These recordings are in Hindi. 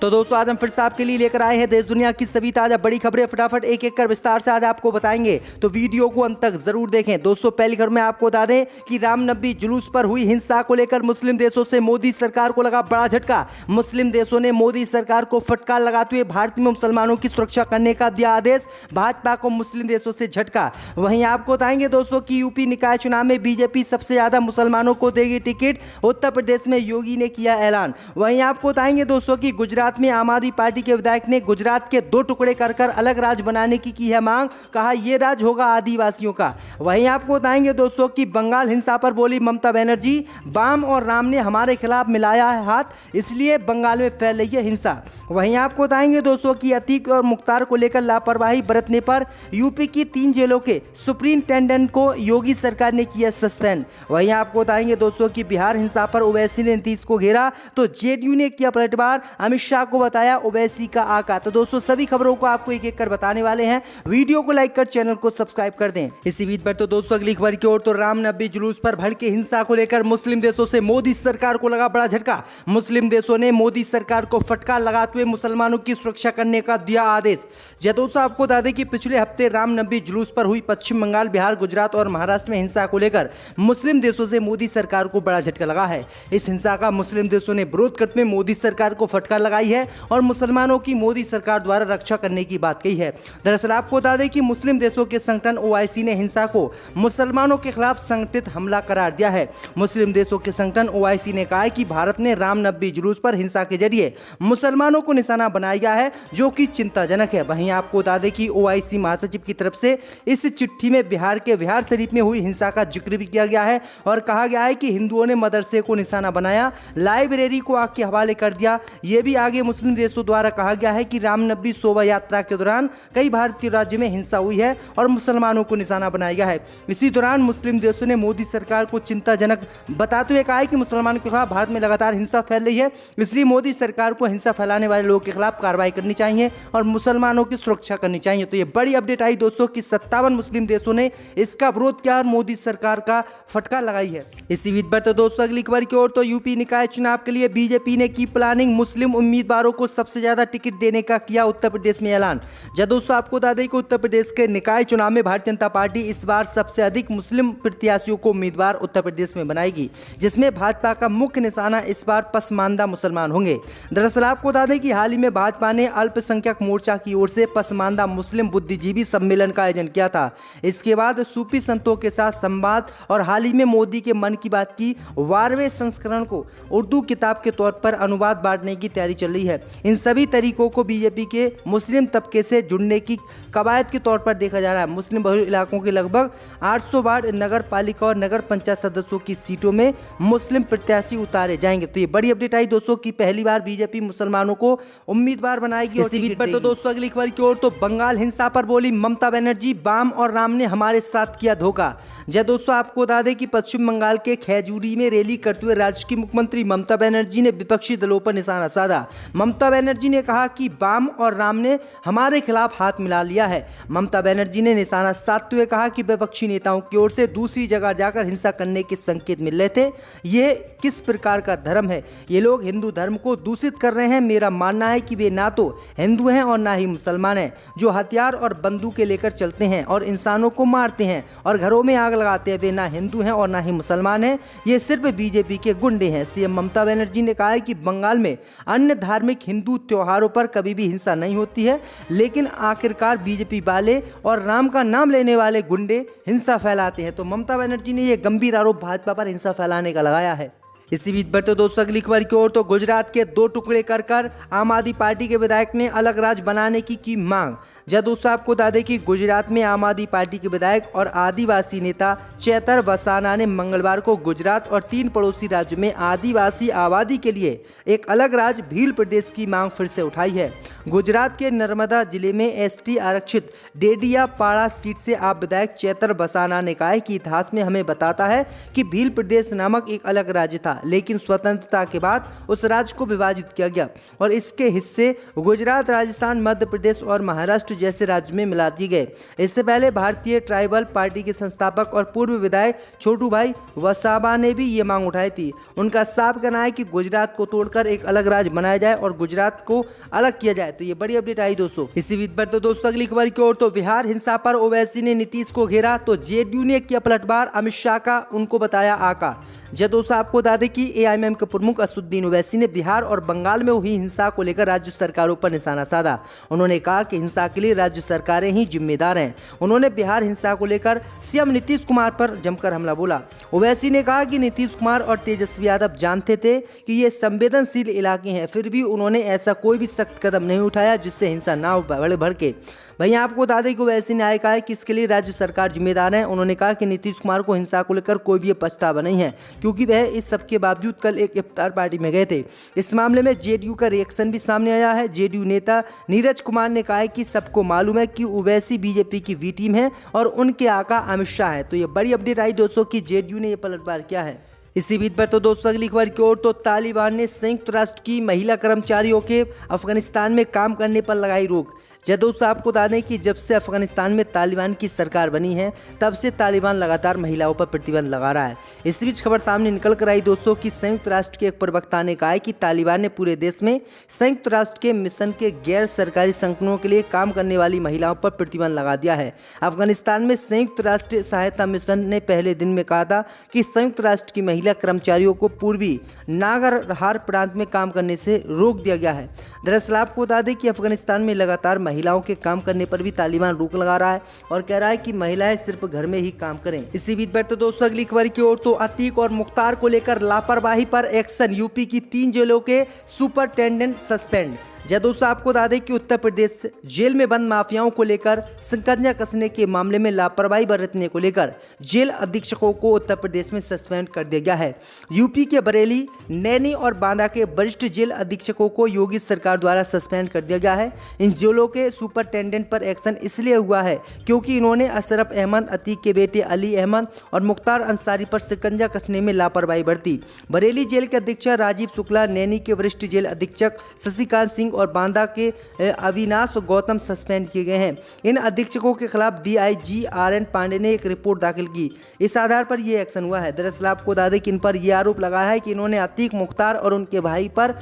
तो दोस्तों आज हम फिर से आपके लिए लेकर आए हैं देश दुनिया की सभी ताजा बड़ी खबरें। फटाफट एक एक कर विस्तार से आज आपको बताएंगे, तो वीडियो को अंत तक जरूर देखें। दोस्तों पहली खबर में आपको बता दें कि रामनवमी जुलूस पर हुई हिंसा को लेकर मुस्लिम देशों से मोदी सरकार को लगा बड़ा झटका। मुस्लिम देशों ने मोदी सरकार को फटकार लगाते हुए भारतीय मुसलमानों की सुरक्षा करने का दिया आदेश। भाजपा को मुस्लिम देशों से झटका। वहीं आपको बताएंगे दोस्तों की यूपी निकाय चुनाव में बीजेपी सबसे ज्यादा मुसलमानों को देगी टिकट। उत्तर प्रदेश में योगी ने किया ऐलान। वहीं आपको बताएंगे दोस्तों की गुजरात में आम आदमी पार्टी के विधायक ने गुजरात के 2 टुकड़े कर अलग राज्य बनाने की है मांग। कहा यह राज्य होगा आदिवासियों का। वहीं आपको बताएंगे दोस्तों कि बंगाल हिंसा पर बोली ममता बनर्जी, वाम और राम ने हमारे खिलाफ मिलाया है हाथ, इसलिए बंगाल में फैल रही है हिंसा। वहीं आपको बताएंगे दोस्तों कि अतीक और मुख्तार को लेकर लापरवाही बरतने पर यूपी की 3 जेलों के सुपरिंटेंडेंट को योगी सरकार ने किया सस्पेंड। वहीं आपको बताएंगे दोस्तों कि बिहार हिंसा पर ओवैसी ने नीतीश को घेरा, तो जेडीयू ने किया पलटवार। अमित शाह को बताया ओवैसी का आका। तो दोस्तों सभी खबरों को आपको एक एक कर बताने वाले हैं। वीडियो को लाइक कर चैनल को सब्सक्राइब कर दें। इसी बीच पर तो दोस्तों अगली खबर की ओर, तो रामनवमी जुलूस पर भड़के हिंसा को लेकर मुस्लिम देशों से मोदी सरकार को लगा बड़ा झटका। मुस्लिम देशों ने मोदी सरकार को फटकार लगाते हुए मुसलमानों की सुरक्षा करने का दिया आदेश। दोस्तों आपको बता दें कि पिछले हफ्ते रामनवमी जुलूस पर हुई पश्चिम बंगाल, बिहार, गुजरात और महाराष्ट्र में हिंसा को लेकर मुस्लिम देशों से मोदी सरकार को बड़ा झटका लगा है। इस हिंसा का मुस्लिम देशों ने विरोध करते हुए मोदी सरकार को फटकार लगाई है और मुसलमानों की मोदी सरकार द्वारा रक्षा करने की बात कही है। दरअसल आपको बता दें कि मुस्लिम देशों के संगठन ओआईसी ने हिंसा को मुसलमानों के खिलाफ संगठित हमला करार दिया है। मुस्लिम देशों के संगठन ओआईसी ने कहा है कि भारत ने रामनवमी जुलूस पर हिंसा के जरिए मुसलमानों को निशाना बनाया गया है, जो कि चिंताजनक है। वहीं आपको बता दें कि ओआईसी महासचिव की तरफ से इस चिट्ठी में बिहार के बिहार शरीफ में हुई हिंसा का जिक्र भी किया गया है और कहा गया है कि हिंदुओं ने मदरसे को निशाना बनाया, लाइब्रेरी को आग के हवाले कर दिया। यह भी आगे मुस्लिम देशों द्वारा कहा गया है कि रामनवमी शोभा यात्रा के दौरान कई भारतीय राज्यों में हिंसा हुई है और मुसलमानों को निशाना बनाया गया है। इसी दौरान मुस्लिम देशों ने मोदी सरकार को चिंताजनक बताते हुए कहा है कि मुसलमानों के खिलाफ भारत में लगातार हिंसा फैल रही है, इसलिए मोदी सरकार को हिंसा फैलाने वाले लोगों के खिलाफ कार्रवाई करनी चाहिए और मुसलमानों की सुरक्षा करनी चाहिए। तो ये बड़ी अपडेट आई दोस्तों कि 57 मुस्लिम देशों ने इसका विरोध किया और मोदी सरकार का फटकार लगाई है। इसी बीच पर तो दोस्तों अगली खबर की ओर, तो यूपी निकाय चुनाव के लिए बीजेपी ने की प्लानिंग। मुस्लिम उम्मीदवारों को सबसे ज्यादा टिकट देने का किया उत्तर प्रदेश में ऐलान। दोस्तों आपको बता दें कि उत्तर प्रदेश के निकाय चुनाव में भारतीय जनता पार्टी इस बार सबसे अधिक मुस्लिम प्रत्याशियों को उम्मीदवार उत्तर प्रदेश में बनाएगी, जिसमें भाजपा का मुख्य निशाना इस बार पसमानदा मुसलमान होंगे। दरअसल आपको बता दें कि हाल ही में भाजपा ने अल्पसंख्यक मोर्चा की ओर से पसमानदा मुस्लिम बुद्धिजीवी सम्मेलन का आयोजन किया था। इसके बाद सूफी संतों के साथ संवाद और हाल ही में मोदी के मन की बात की 12वें संस्करण को उर्दू किताब के तौर पर अनुवाद बांटने की तैयारी चल रही है। इन सभी तरीकों को बीजेपी के मुस्लिम तबके से जुड़ने की कवायद के तौर पर देखा जा रहा है। मुस्लिम बहुल इलाकों के लगभग 800 वार्ड नगर पालिका और नगर पंचायत सदस्यों की सीटों में मुस्लिम प्रत्याशी उतारे जाएंगे। तो ये बड़ी अपडेट आई दोस्तों की पहली बार बीजेपी मुसलमानों को उम्मीदवार बनाएगी। इसी बीच पर तो दोस्तों अगली खबर की ओर, तो बंगाल हिंसा पर बोली ममता बनर्जी, वाम और राम ने हमारे साथ किया धोखा। दोस्तों आपको बता दें कि पश्चिम बंगाल के खैजुरी में रैली करते हुए राज्य की मुख्यमंत्री ममता बनर्जी ने विपक्षी दलों पर निशाना साधा। ममता बनर्जी ने कहा कि वाम और राम ने हमारे खिलाफ हाथ मिला लिया है। ममता बनर्जी ने निशाना साधते हुए कहा कि विपक्षी नेताओं की ओर से दूसरी जगह जाकर हिंसा करने के संकेत मिल रहे थे। ये किस प्रकार का धर्म है? ये लोग हिंदू धर्म को दूषित कर रहे हैं। मेरा मानना है कि वे ना तो हिंदू हैं और ना ही मुसलमान हैं, जो हथियार और बंदूकें लेकर चलते हैं और इंसानों को मारते हैं और घरों में आग लगाते हैं। वे ना हिंदू हैं और ना ही मुसलमान हैं, ये सिर्फ बीजेपी के गुंडे हैं। सीएम ममता बनर्जी ने कहा है कि बंगाल में अन्य धार्मिक हिंदू त्योहारों पर कभी भी हिंसा नहीं होती है, लेकिन आखिरकार बीजेपी वाले और राम का नाम लेने वाले गुंडे हिंसा फैलाते हैं। तो ममता बनर्जी ने यह गंभीर आरोप भाजपा पर हिंसा फैलाने का लगाया है। इसी बीच पर तो दोस्तों अगली खबर की ओर, तो गुजरात के 2 टुकड़े कर आम आदमी पार्टी के विधायक ने अलग राज्य बनाने की मांग। दोस्तों आपको बता दें कि गुजरात में आम आदमी पार्टी के विधायक और आदिवासी नेता चेतर वसाना ने मंगलवार को गुजरात और 3 पड़ोसी राज्यों में आदिवासी आबादी के लिए एक अलग राज्य भील प्रदेश की मांग फिर से उठाई है। गुजरात के नर्मदा जिले में एसटी आरक्षित डेडियापाड़ा सीट से आप विधायक चेतर वसाना ने कहा है कि इतिहास में हमें बताता है कि भील प्रदेश नामक एक अलग राज्य था। लेकिन स्वतंत्रता के बाद उस राज्य को विभाजित किया गया और इसके हिस्से गुजरात, राजस्थान, मध्य प्रदेश और महाराष्ट्र जैसे राज्य में मिला दिए गए। इससे पहले भारतीय ट्राइबल पार्टी के संस्थापक और पूर्व विधायक छोटू भाई वसावा ने भी ये मांग उठाई थी। उनका साफ कहना है कि गुजरात को तोड़कर एक अलग राज्य बनाया जाए और गुजरात को अलग किया जाए। तो ये बड़ी अपडेट आई दोस्तों। इसी बीच पर तो दोस्तों अगली खबर की ओर, तो बिहार हिंसा पर ओवैसी ने नीतीश को घेरा, तो जेडीयू ने किया पलटवार, अमित शाह का उनको बताया आका। दोस्तों आपको बता दें कि एआईएमआईएम के प्रमुख असदुद्दीन ओवैसी ने बिहार और बंगाल में हुई हिंसा को लेकर राज्य सरकारों पर निशाना साधा। उन्होंने कहा कि हिंसा के लिए राज्य सरकारें ही जिम्मेदार हैं। उन्होंने बिहार हिंसा को लेकर सीएम नीतीश कुमार पर जमकर हमला बोला। ओवैसी ने कहा कि नीतीश कुमार और तेजस्वी यादव जानते थे कि ये संवेदनशील इलाके हैं, फिर भी उन्होंने ऐसा कोई भी सख्त कदम नहीं उठाया जिससे हिंसा ना भड़के। वहीं आपको बता दें कि ओवैसी ने कहा है कि इसके लिए राज्य सरकार जिम्मेदार है। उन्होंने कहा कि नीतीश कुमार को हिंसा को लेकर कोई भी पछतावा नहीं है, क्योंकि वह इस सब के बावजूद कल एक इफ्तार पार्टी में गए थे। इस मामले में जेडीयू का रिएक्शन भी सामने आया है। जेडीयू नेता नीरज कुमार ने कहा है कि सबको मालूम है कि ओवैसी बीजेपी की बी टीम है और उनके आका अमित शाह है। तो ये बड़ी अपडेट आई दोस्तों कि जेडीयू ने यह पलटवार किया है। इसी बीच पर तो दोस्तों अगली खबर की ओर, तो तालिबान ने संयुक्त राष्ट्र की महिला कर्मचारियों के अफगानिस्तान में काम करने पर लगाई रोक। दोस्तों आपको बता दें कि जब से अफगानिस्तान में तालिबान की सरकार बनी है तब से तालिबान लगातार महिलाओं पर प्रतिबंध लगा रहा है। इस बीच खबर सामने निकल कर आई दोस्तों कि संयुक्त राष्ट्र के एक प्रवक्ता ने कहा है कि तालिबान ने पूरे देश में संयुक्त राष्ट्र के मिशन के गैर सरकारी संगठनों के लिए काम करने वाली महिलाओं पर प्रतिबंध लगा दिया है। अफगानिस्तान में संयुक्त राष्ट्र सहायता मिशन ने पहले दिन में कहा था कि संयुक्त राष्ट्र की महिला कर्मचारियों को पूर्वी नागरहार प्रांत में काम करने से रोक दिया गया है। दरअसल आपको बता दें कि अफगानिस्तान में लगातार महिलाओं के काम करने पर भी तालिबान रोक लगा रहा है और कह रहा है कि महिलाएं सिर्फ घर में ही काम करें। इसी बीच पर तो दोस्तों अगली खबर की ओर, तो अतीक और मुख्तार को लेकर लापरवाही पर एक्शन, यूपी की 3 जेलों के सुपरिटेंडेंट सस्पेंड। दोस्तों आपको बता दें कि उत्तर प्रदेश जेल में बंद माफियाओं को लेकर शिकंजा कसने के मामले में लापरवाही बरतने को लेकर जेल अधीक्षकों को उत्तर प्रदेश में सस्पेंड कर दिया गया है। यूपी के बरेली, नैनी और बांदा के वरिष्ठ जेल अधीक्षकों को योगी सरकार द्वारा सस्पेंड कर दिया गया है। इन जेलों के सुपरिटेंडेंट पर एक्शन इसलिए हुआ है क्योंकि इन्होंने अशरफ अहमद, अतीक के बेटे अली अहमद और मुख्तार अंसारी पर शिकंजा कसने में लापरवाही बरती। बरेली जेल के अधीक्षक राजीव शुक्ला, नैनी के वरिष्ठ जेल अधीक्षक शशिकांत सिंह और बांदा के अविनाश गौतम सस्पेंड किए गए हैं। इन अधीक्षकों के खिलाफ डीआईजी आरएन पांडे ने एक रिपोर्ट दाखिल की। इस आधार पर यह एक्शन हुआ है। दरअसल आपको बता दें कि इन पर यह आरोप लगा है कि इन्होंने अतीक, मुख्तार और उनके भाई पर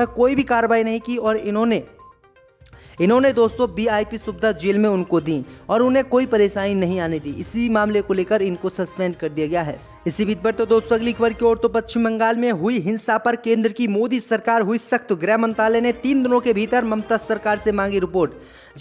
कोई भी कार्रवाई नहीं की और इन्होंने दोस्तों वीआईपी सुविधा जेल में उनको दी और उन्हें कोई परेशानी नहीं आने दी। इसी मामले को लेकर इनको सस्पेंड कर दिया गया है। इसी बीच पर तो दोस्तों अगली खबर की ओर, तो पश्चिम बंगाल में हुई हिंसा पर केंद्र की मोदी सरकार हुई सख्त। गृह मंत्रालय ने 3 दिनों के भीतर ममता सरकार से मांगी रिपोर्ट।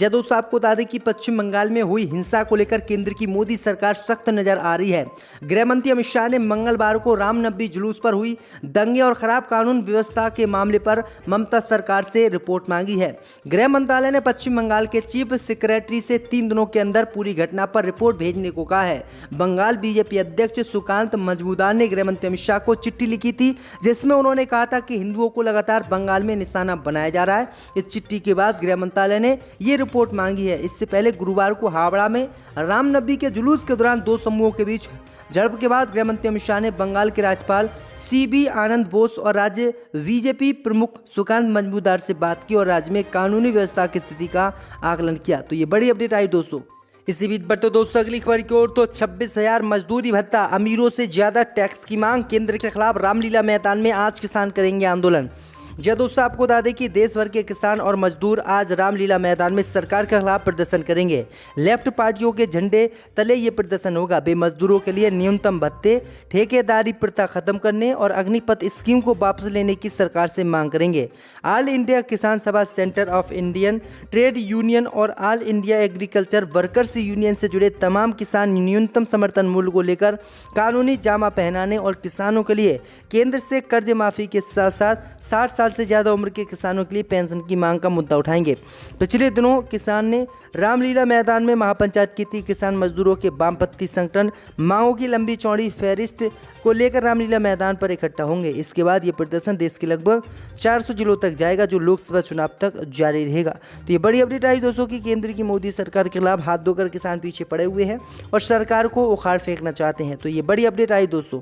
दोस्तों आपको बता दें कि पश्चिम बंगाल में हुई हिंसा को लेकर केंद्र की मोदी सरकार सख्त नजर आ रही है। गृह मंत्री अमित शाह ने मंगलवार को रामनवमी जुलूस पर हुई दंगे और खराब कानून व्यवस्था के मामले पर ममता सरकार से रिपोर्ट मांगी है। गृह मंत्रालय ने पश्चिम बंगाल के चीफ सेक्रेटरी से 3 दिनों के अंदर पूरी घटना पर रिपोर्ट भेजने को कहा है। बंगाल बीजेपी अध्यक्ष सुकांत मजमूदार ने गृह मंत्री अमित शाह को चिट्ठी लिखी थी, जिसमें उन्होंने कहा था कि हिंदुओं को लगातार बंगाल में निशाना बनाया जा रहा है। इस चिट्ठी के बाद गृह मंत्रालय ने ये रिपोर्ट मांगी है। इससे पहले गुरुवार को हावड़ा में रामनवमी के जुलूस के दौरान 2 समूहों के बीच झड़प के बाद गृह मंत्री अमित शाह ने बंगाल के राज्यपाल सीबी आनंद बोस और राज्य बीजेपी प्रमुख सुकांत मजमूदार से बात की और राज्य में कानूनी व्यवस्था की स्थिति का आकलन किया। तो ये बड़ी अपडेट आई दोस्तों। इसी बीच बढ़ते दोस्तों अगली खबर की ओर, तो 26,000 मजदूरी भत्ता, अमीरों से ज्यादा टैक्स की मांग, केंद्र के खिलाफ रामलीला मैदान में आज किसान करेंगे आंदोलन। दोस्तों आपको बता दें कि देश भर के किसान और मजदूर आज रामलीला मैदान में सरकार के खिलाफ प्रदर्शन करेंगे। लेफ्ट पार्टियों के झंडे तले ये प्रदर्शन होगा। वे मजदूरों के लिए न्यूनतम भत्ते, ठेकेदारी प्रथा खत्म करने और अग्निपथ स्कीम को वापस लेने की सरकार से मांग करेंगे। All India Kisan Sabha, centre of Indian trade union और all India agriculture workers union से जुड़े तमाम किसान न्यूनतम समर्थन मूल्य को लेकर कानूनी जामा पहनाने और किसानों के लिए केंद्र से कर्ज माफी के साथ साथ 60 साल से ज्यादा उम्र के किसानों के लिए पेंशन की मांग का मुद्दा उठाएंगे। पिछले दिनों किसान ने रामलीला मैदान में महापंचायत की थी। किसान मजदूरों के वामपंथी संगठन मांगों की लंबी चौड़ी फहरिस्त को लेकर रामलीला मैदान पर इकट्ठा होंगे। इसके बाद ये प्रदर्शन देश के लगभग 400 जिलों तक जाएगा, जो लोकसभा चुनाव तक जारी रहेगा। तो ये बड़ी अपडेट आई दोस्तों कि केंद्र की मोदी सरकार के खिलाफ हाथ धोकर किसान पीछे पड़े हुए हैं और सरकार को उखाड़ फेंकना चाहते हैं। तो ये बड़ी अपडेट आई दोस्तों।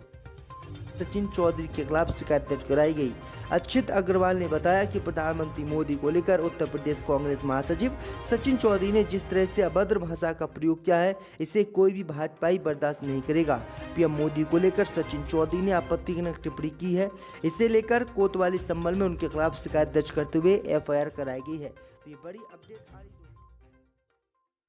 सचिन चौधरी के खिलाफ शिकायत दर्ज कराई गई। अच्युत अग्रवाल ने बताया कि प्रधानमंत्री मोदी को लेकर उत्तर प्रदेश कांग्रेस महासचिव सचिन चौधरी ने जिस तरह से अभद्र भाषा का प्रयोग किया है, इसे कोई भी भाजपाई बर्दाश्त नहीं करेगा। पीएम मोदी को लेकर सचिन चौधरी ने आपत्तिजनक टिप्पणी की है। इसे लेकर कोतवाली संभल में उनके खिलाफ शिकायत दर्ज करते हुए एफआईआर कराई गई है। तो ये बड़ी अपडेट आ रही है।